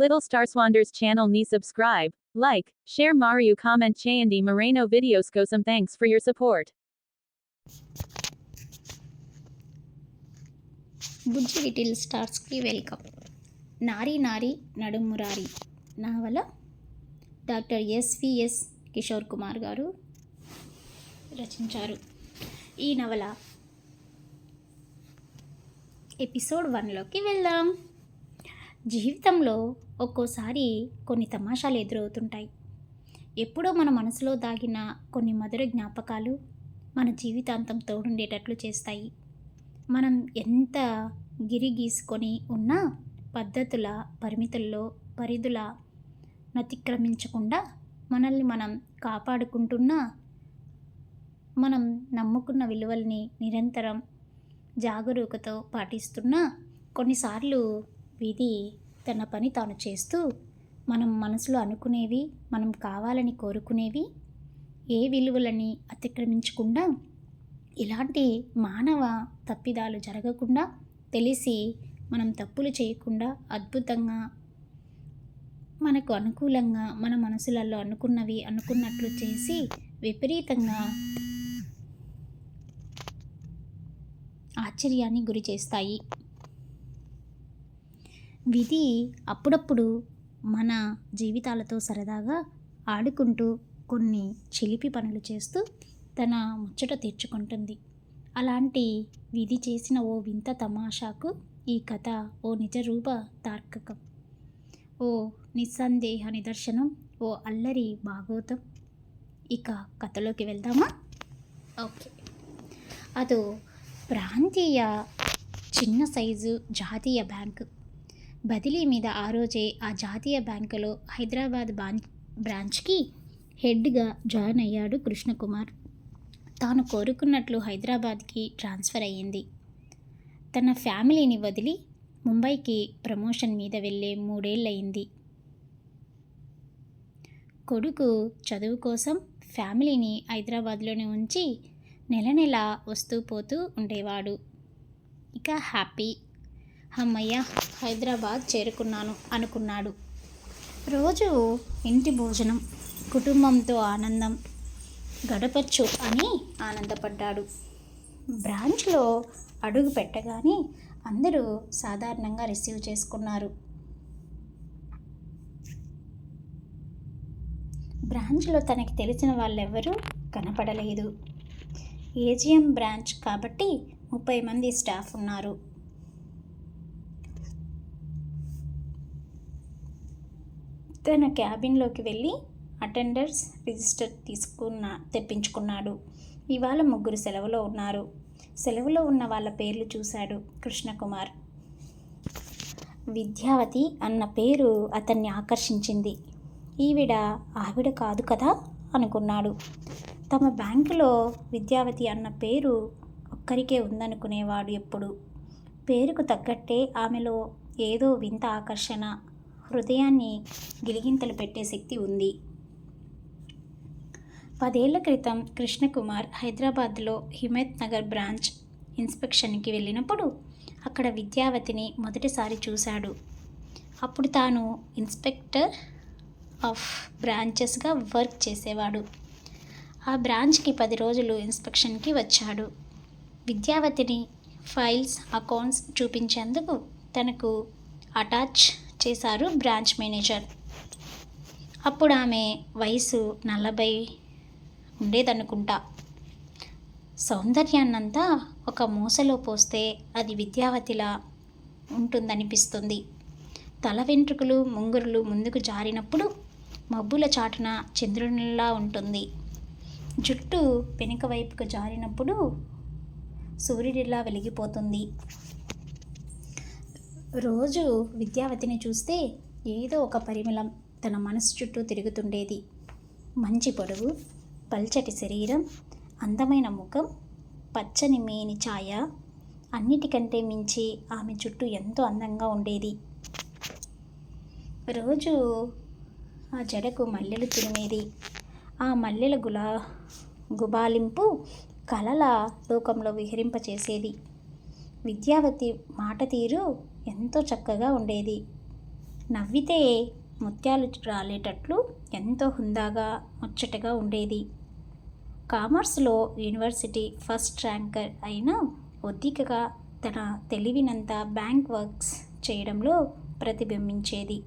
Little Star Swanders channel ni subscribe, like, share Mario comment Chayandi Moreno videos kosam thanks for your support. Bujji little స్టార్స్కి welcome. Naari Naari Nadumurari నవల doctor SVS Kishore Kumar గారు రచించారు. ఈ నవల episode 1లోకి వెళ్దాం. జీవితంలో ఒక్కోసారి కొన్ని తమాషాలు ఎదురవుతుంటాయి. ఎప్పుడో మన మనసులో దాగిన కొన్ని మధుర జ్ఞాపకాలు మన జీవితాంతం తోడుండేటట్లు చేస్తాయి. మనం ఎంత గిరిగీసుకొని ఉన్నా పద్ధతుల పరిమితుల్లో పరిధుల అతిక్రమించకుండా మనల్ని మనం కాపాడుకుంటున్నా, మనం నమ్ముకున్న విలువల్ని నిరంతరం జాగరూకతో పాటిస్తున్నా, కొన్నిసార్లు విధి తన పని తాను చేస్తూ మనం మనసులో అనుకునేవి, మనం కావాలని కోరుకునేవి, ఏ విలువలని అతిక్రమించకుండా, ఇలాంటి మానవ తప్పిదాలు జరగకుండా, తెలిసి మనం తప్పులు చేయకుండా అద్భుతంగా మనకు అనుకూలంగా మన మనసులలో అనుకున్నవి అనుకున్నట్లు చేసి విపరీతంగా ఆశ్చర్యాన్ని గురి చేస్తాయి. విధి అప్పుడప్పుడు మన జీవితాలతో సరదాగా ఆడుకుంటూ కొన్ని చిలిపి పనులు చేస్తూ తన ముచ్చట తీర్చుకుంటుంది. అలాంటి విధి చేసిన ఓ వింత తమాషాకు ఈ కథ ఓ నిజరూప తార్కకం, ఓ నిస్సందేహ నిదర్శనం, ఓ అల్లరి భాగోతం. ఇక కథలోకి వెళ్దామా? ఓకే. అదో ప్రాంతీయ చిన్న సైజు జాతీయ బ్యాంకు. బదిలీ మీద ఆ రోజే ఆ జాతీయ బ్యాంకులో హైదరాబాద్ బ్రాంచ్కి హెడ్గా జాయిన్ అయ్యాడు కృష్ణకుమార్. తాను కోరుకున్నట్లు హైదరాబాద్కి ట్రాన్స్ఫర్ అయ్యింది. తన ఫ్యామిలీని వదిలి ముంబైకి ప్రమోషన్ మీద వెళ్ళే 3 ఏళ్ళయింది. కొడుకు చదువు కోసం ఫ్యామిలీని హైదరాబాద్లోనే ఉంచి నెల నెల వస్తూ పోతూ ఉండేవాడు. ఇక హ్యాపీ, అమ్మయ్య హైదరాబాద్ చేరుకున్నాను అనుకున్నాడు. రోజు ఇంటి భోజనం, కుటుంబంతో ఆనందం గడపచ్చు అని ఆనందపడ్డాడు. బ్రాంచ్లో అడుగు పెట్టగానే అందరూ సాధారణంగా రిసీవ్ చేసుకున్నారు. బ్రాంచ్లో తనకి తెలిసిన వాళ్ళెవ్వరూ కనపడలేదు. ఏజిఎం బ్రాంచ్ కాబట్టి 30 మంది స్టాఫ్ ఉన్నారు. తన క్యాబిన్లోకి వెళ్ళి అటెండర్స్ రిజిస్టర్ తెప్పించుకున్నాడు. ఇవాళ 3 సెలవులో ఉన్నారు. సెలవులో ఉన్న వాళ్ళ పేర్లు చూశాడు కృష్ణకుమార్. విద్యావతి అన్న పేరు అతన్ని ఆకర్షించింది. ఆవిడ కాదు కదా అనుకున్నాడు. తమ బ్యాంకులో విద్యావతి అన్న పేరు ఒక్కరికే ఉందనుకునేవాడు ఎప్పుడు. పేరుకు తగ్గట్టే ఆమెలో ఏదో వింత ఆకర్షణ, హృదయాన్ని గిలిగింతలు పెట్టే శక్తి ఉంది. 10 ఏళ్ల క్రితం కృష్ణకుమార్ హైదరాబాద్లో హిమత్ నగర్ బ్రాంచ్ ఇన్స్పెక్షన్కి వెళ్ళినప్పుడు అక్కడ విద్యావతిని మొదటిసారి చూశాడు. అప్పుడు తాను ఇన్స్పెక్టర్ ఆఫ్ బ్రాంచెస్గా వర్క్ చేసేవాడు. ఆ బ్రాంచ్కి 10 రోజులు ఇన్స్పెక్షన్కి వచ్చాడు. విద్యావతిని ఫైల్స్, అకౌంట్స్ చూపించేందుకు తనకు అటాచ్ చేశారు బ్రాంచ్ మేనేజర్. అప్పుడు ఆమె వయసు 40 ఉండేదనుకుంటా. సౌందర్యాన్నంతా ఒక మూసలో పోస్తే అది విద్యావతిలా ఉంటుందనిపిస్తుంది. తల వెంట్రుకలు, ముంగురులు ముందుకు జారినప్పుడు మబ్బుల చాటున చంద్రునిలా ఉంటుంది. జుట్టు వెనుక వైపుకు జారినప్పుడు సూర్యుడిలా వెలిగిపోతుంది. రోజు విద్యావతిని చూస్తే ఏదో ఒక పరిమళం తన మనసు చుట్టూ తిరుగుతుండేది. మంచి పొడవు, పల్చటి శరీరం, అందమైన ముఖం, పచ్చని మేని ఛాయ, అన్నిటికంటే మించి ఆమె చుట్టూ ఎంతో అందంగా ఉండేది. రోజు ఆ జడకు మల్లెలు తురిమేది. ఆ మల్లెల గుబాలింపు కలల లోకంలో విహరింపచేసేది. విద్యావతి మాట తీరు ఎంతో చక్కగా ఉండేది. నవ్వితే ముత్యాలు రాలేటట్లు ఎంతో హుందాగా ముచ్చటగా ఉండేది. కామర్స్లో యూనివర్సిటీ ఫస్ట్ ర్యాంకర్ అయిన ఒద్దికగా తన తెలివినంతా బ్యాంక్ వర్క్స్ చేయడంలో ప్రతిబింబించేది.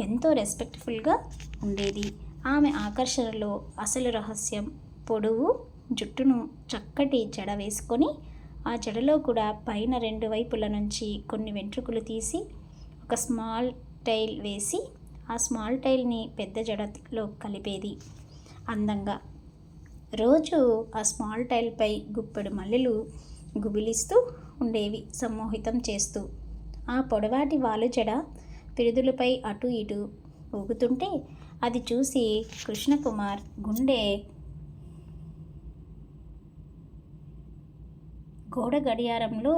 ఎంతో రెస్పెక్ట్ఫుల్గా ఉండేది. ఆమె ఆకర్షణలో అసలు రహస్యం పొడవు జుట్టును చక్కటి జడ వేసుకొని ఆ జడలో కూడా పైన 2 వైపుల నుంచి కొన్ని వెంట్రుకలు తీసి ఒక స్మాల్ టైల్ వేసి ఆ స్మాల్ టైల్ని పెద్ద జడలో కలిపేది అందంగా. రోజు ఆ స్మాల్ టైల్పై గుప్పెడు మల్లెలు గుబిలిస్తూ ఉండేవి సమ్మోహితం చేస్తూ. ఆ పొడవాటి వాలు జడ పిరుదులపై అటు ఇటు ఊగుతుంటే అది చూసి కృష్ణకుమార్ గుండె గోడ గడియారంలో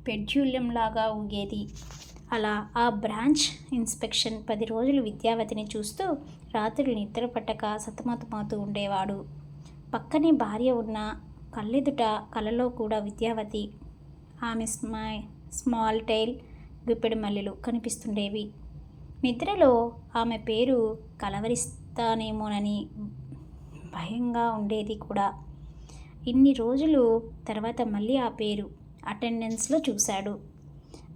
పెడ్యూల్యంలాగా ఊగేది. అలా ఆ బ్రాంచ్ ఇన్స్పెక్షన్ 10 రోజులు విద్యావతిని చూస్తూ రాత్రులు నిద్ర పట్టక సతమతమవుతూ ఉండేవాడు. పక్కనే భార్య ఉన్న కళ్ళెదుట కలలో కూడా విద్యావతి, ఆమె స్మాల్ టైల్, గుప్పెడు మల్లెలు కనిపిస్తుండేవి. నిద్రలో ఆమె పేరు కలవరిస్తానేమోనని భయంగా ఉండేది కూడా. ఇన్ని రోజులు తర్వాత మళ్ళీ ఆ పేరు అటెండెన్స్లో చూశాడు.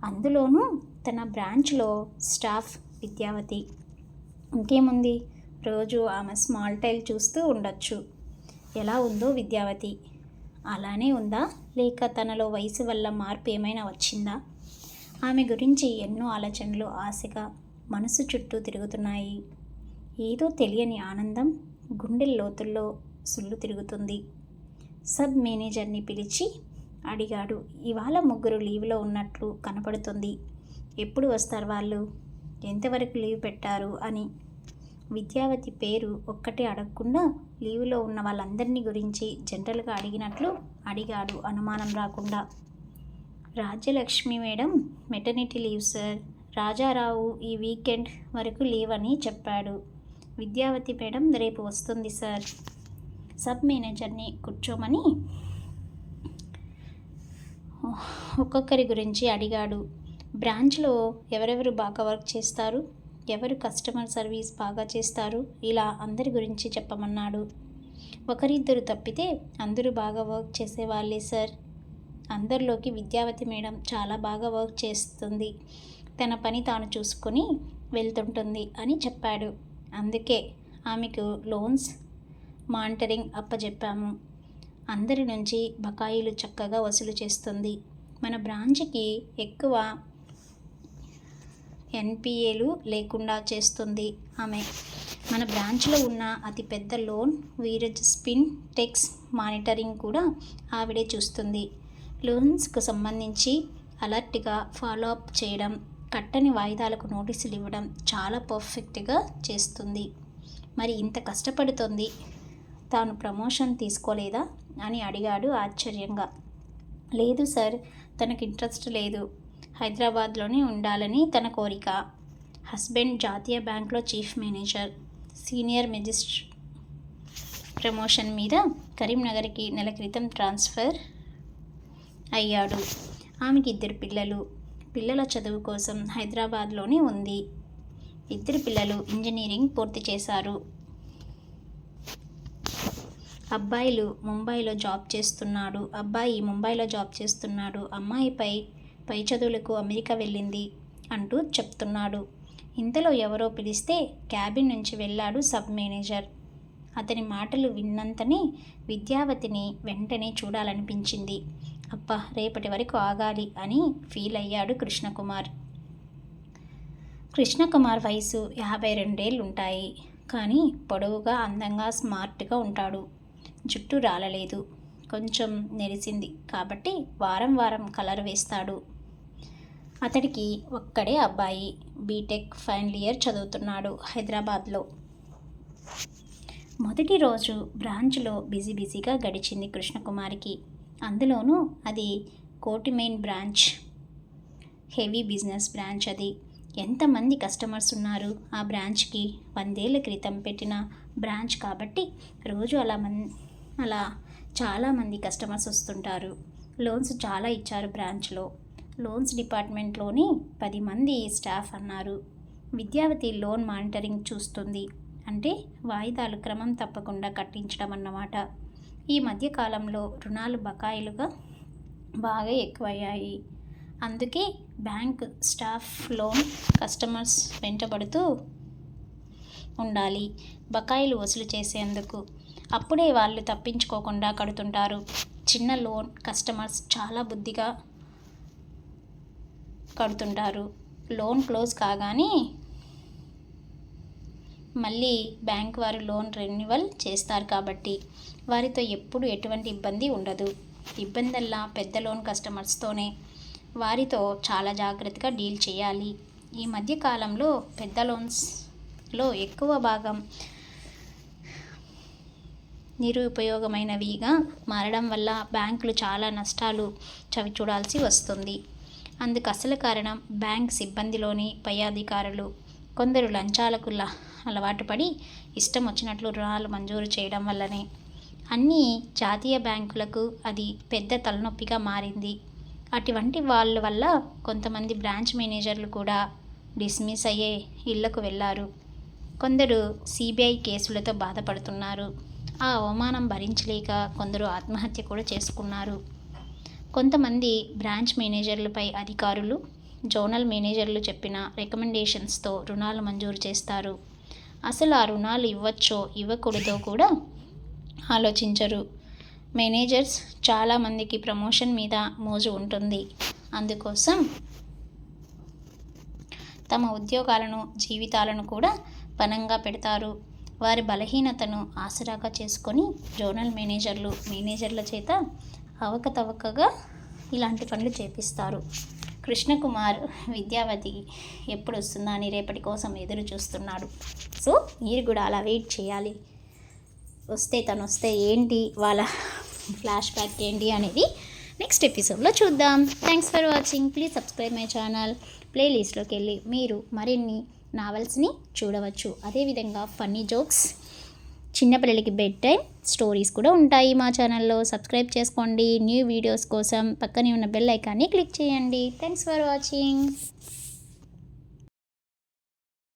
అందులోనూ తన బ్రాంచ్లో స్టాఫ్ విద్యావతి. ఇంకేముంది, రోజు ఆమె స్మాల్ టైల్ చూస్తూ ఉండొచ్చు. ఎలా ఉందో విద్యావతి అలానే ఉందా, లేక తనలో వయసు వల్ల మార్పు ఏమైనా వచ్చిందా? ఆమె గురించి ఎన్నో ఆలోచనలు ఆశగా మనసు చుట్టూ తిరుగుతున్నాయి. ఏదో తెలియని ఆనందం గుండె లోతుల్లో సుళ్ళు తిరుగుతుంది. సబ్ మేనేజర్ని పిలిచి అడిగాడు. ఇవాళ 3 లీవ్లో ఉన్నట్లు కనపడుతుంది. ఎప్పుడు వస్తారు వాళ్ళు? ఎంతవరకు లీవ్ పెట్టారు అని. విద్యావతి పేరు ఒక్కటే అడగకుండా లీవ్లో ఉన్న వాళ్ళందరినీ గురించి జనరల్గా అడిగినట్లు అడిగాడు అనుమానం రాకుండా. Rajyalakshmi madam maternity leave sir. Rajarao ఈ వీకెండ్ వరకు లీవ్ అని చెప్పాడు. విద్యావతి మేడం రేపు వస్తుంది సార్. సబ్ మేనేజర్ని కూర్చోమని ఒక్కొక్కరి గురించి అడిగాడు. బ్రాంచ్లో ఎవరెవరు బాగా వర్క్ చేస్తారు, ఎవరు కస్టమర్ సర్వీస్ బాగా చేస్తారు, ఇలా అందరి గురించి చెప్పమన్నాడు. ఒకరిద్దరు తప్పితే అందరూ బాగా వర్క్ చేసేవాళ్ళే సార్. అందరిలోకి విద్యావతి మేడం చాలా బాగా వర్క్ చేస్తుంది. తన పని తాను చూసుకొని వెళ్తుంటుంది అని చెప్పాడు. అందుకే ఆమెకు లోన్స్ మానిటరింగ్ అప్పచెప్పాము. అందరి నుంచి బకాయిలు చక్కగా వసూలు చేస్తుంది. మన బ్రాంచ్కి ఎక్కువ ఎన్పిఏలు లేకుండా చేస్తుంది ఆమె. మన బ్రాంచ్లో ఉన్న అతిపెద్ద లోన్ వీరేజ్ స్పిన్ టెక్స్ మానిటరింగ్ కూడా ఆవిడే చూస్తుంది. లోన్స్కు సంబంధించి అలర్ట్గా ఫాలో అప్ చేయడం, కట్టని వాయిదాలకు నోటీసులు ఇవ్వడం చాలా పర్ఫెక్ట్గా చేస్తుంది. మరి ఇంత కష్టపడుతుంది, తాను ప్రమోషన్ తీసుకోలేదా అని అడిగాడు ఆశ్చర్యంగా. లేదు సార్, తనకు ఇంట్రెస్ట్ లేదు. హైదరాబాద్లోనే ఉండాలని తన కోరిక. హస్బెండ్ జాతీయ బ్యాంక్లో chief manager, senior magistrate promotion మీద కరీంనగర్కి నెల క్రితం ట్రాన్స్ఫర్ అయ్యాడు. ఆమెకి 2 పిల్లలు. పిల్లల చదువు కోసం హైదరాబాద్లోనే ఉంది. 2 పిల్లలు ఇంజనీరింగ్ పూర్తి చేశారు. అబ్బాయి ముంబైలో జాబ్ చేస్తున్నాడు. అమ్మాయి పై చదువులకు అమెరికా వెళ్ళింది అంటూ చెప్తున్నాడు. ఇంతలో ఎవరో పిలిస్తే క్యాబిన్ నుంచి వెళ్ళాడు సబ్ మేనేజర్. అతని మాటలు విన్నంతనే విద్యావతిని వెంటనే చూడాలనిపించింది. అబ్బా, రేపటి వరకు ఆగాలి అని ఫీల్ అయ్యాడు కృష్ణకుమార్. కృష్ణకుమార్ వయసు 52 ఏళ్ళుంటాయి. కానీ పొడవుగా, అందంగా, స్మార్ట్గా ఉంటాడు. జుట్టు రాలలేదు, కొంచెం నెరిసింది కాబట్టి వారం వారం కలర్ వేస్తాడు. అతడికి ఒక్కడే అబ్బాయి. బీటెక్ ఫైనల్ ఇయర్ చదువుతున్నాడు హైదరాబాద్లో. మొదటి రోజు బ్రాంచ్లో బిజీగా గడిచింది కృష్ణకుమారికి. అందులోనూ అది కోటి main branch, heavy business branch. అది ఎంతమంది కస్టమర్స్ ఉన్నారు ఆ బ్రాంచ్కి? 100 ఏళ్ల క్రితం పెట్టిన బ్రాంచ్ కాబట్టి రోజు అలా చాలామంది కస్టమర్స్ వస్తుంటారు. లోన్స్ చాలా ఇచ్చారు బ్రాంచ్లో. లోన్స్ డిపార్ట్మెంట్లోని 10 మంది స్టాఫ్ అన్నారు. విద్యావతి లోన్ మానిటరింగ్ చూస్తుంది. అంటే వాయిదాలు క్రమం తప్పకుండా కట్టించడం అన్నమాట. ఈ మధ్యకాలంలో రుణాలు బకాయిలుగా బాగా ఎక్కువయ్యాయి. అందుకే బ్యాంక్ స్టాఫ్ లోన్ కస్టమర్స్ వెంటబడుతూ ఉండాలి బకాయిలు వసూలు చేసేందుకు. అప్పుడే వాళ్ళు తప్పించుకోకుండా కడుతుంటారు. చిన్న లోన్ కస్టమర్స్ చాలా బుద్ధిగా కడుతుంటారు. లోన్ క్లోజ్ కాగానే మళ్ళీ బ్యాంక్ వారు లోన్ రెన్యువల్ చేస్తారు కాబట్టి వారితో ఎప్పుడు ఎటువంటి ఇబ్బంది ఉండదు. ఇబ్బందల్లా పెద్ద లోన్ కస్టమర్స్తోనే. వారితో చాలా జాగ్రత్తగా డీల్ చేయాలి. ఈ మధ్య కాలంలో పెద్ద లోన్స్లో ఎక్కువ భాగం నిరుపయోగమైనవిగా మారడం వల్ల బ్యాంకులు చాలా నష్టాలు చవిచూడాల్సి వస్తుంది. అందుకు అసలు కారణం బ్యాంక్ సిబ్బందిలోని పై అధికారులు. కొందరు లంచాలకు అలవాటు పడి ఇష్టం వచ్చినట్లు రుణాలు మంజూరు చేయడం వల్లనే. అన్ని జాతీయ బ్యాంకులకు అది పెద్ద తలనొప్పిగా మారింది. అటువంటి వాళ్ళ వల్ల కొంతమంది బ్రాంచ్ మేనేజర్లు కూడా డిస్మిస్ అయ్యే ఇళ్లకు వెళ్ళారు. కొందరు సిబిఐ కేసులతో బాధపడుతున్నారు. ఆ అవమానం భరించలేక కొందరు ఆత్మహత్య కూడా చేసుకున్నారు. కొంతమంది బ్రాంచ్ మేనేజర్లపై అధికారులు, జోనల్ మేనేజర్లు చెప్పిన రికమెండేషన్స్తో రుణాలు మంజూరు చేస్తారు. అసలు ఆ రుణాలు ఇవ్వచ్చో ఇవ్వకూడదో కూడా ఆలోచించరు. మేనేజర్స్ చాలామందికి ప్రమోషన్ మీద మోజు ఉంటుంది. అందుకోసం తమ ఉద్యోగాలను, జీవితాలను కూడా పణంగా పెడతారు. వారి బలహీనతను ఆసరాగా చేసుకొని జోనల్ మేనేజర్ల చేత అవకతవకగా ఇలాంటి పనులు చేపిస్తారు. కృష్ణకుమార్ విద్యావతి ఎప్పుడు వస్తుందా అని రేపటి కోసం ఎదురు చూస్తున్నాడు. సో మీరు కూడా అలా వెయిట్ చేయాలి. తను వస్తే ఏంటి, వాళ్ళ ఫ్లాష్ బ్యాక్ ఏంటి అనేది నెక్స్ట్ ఎపిసోడ్లో చూద్దాం. Thanks for watching. Please subscribe my channel. ప్లేలిస్ట్లోకి వెళ్ళి మీరు మరిన్ని నావెల్స్ని చూడవచ్చు. అదేవిధంగా ఫన్నీ జోక్స్, చిన్నపిల్లలకి బెడ్ టైం స్టోరీస్ కూడా ఉంటాయి మా ఛానల్లో. సబ్స్క్రైబ్ చేసుకోండి. న్యూ వీడియోస్ కోసం పక్కనే ఉన్న బెల్ ఐకాన్ని క్లిక్ చేయండి. Thanks for watching.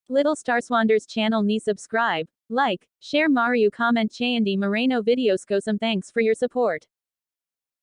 Little Star Swanders channel ni subscribe, like, share Mario comment Chayandi Moreno videos. Thanks for your support.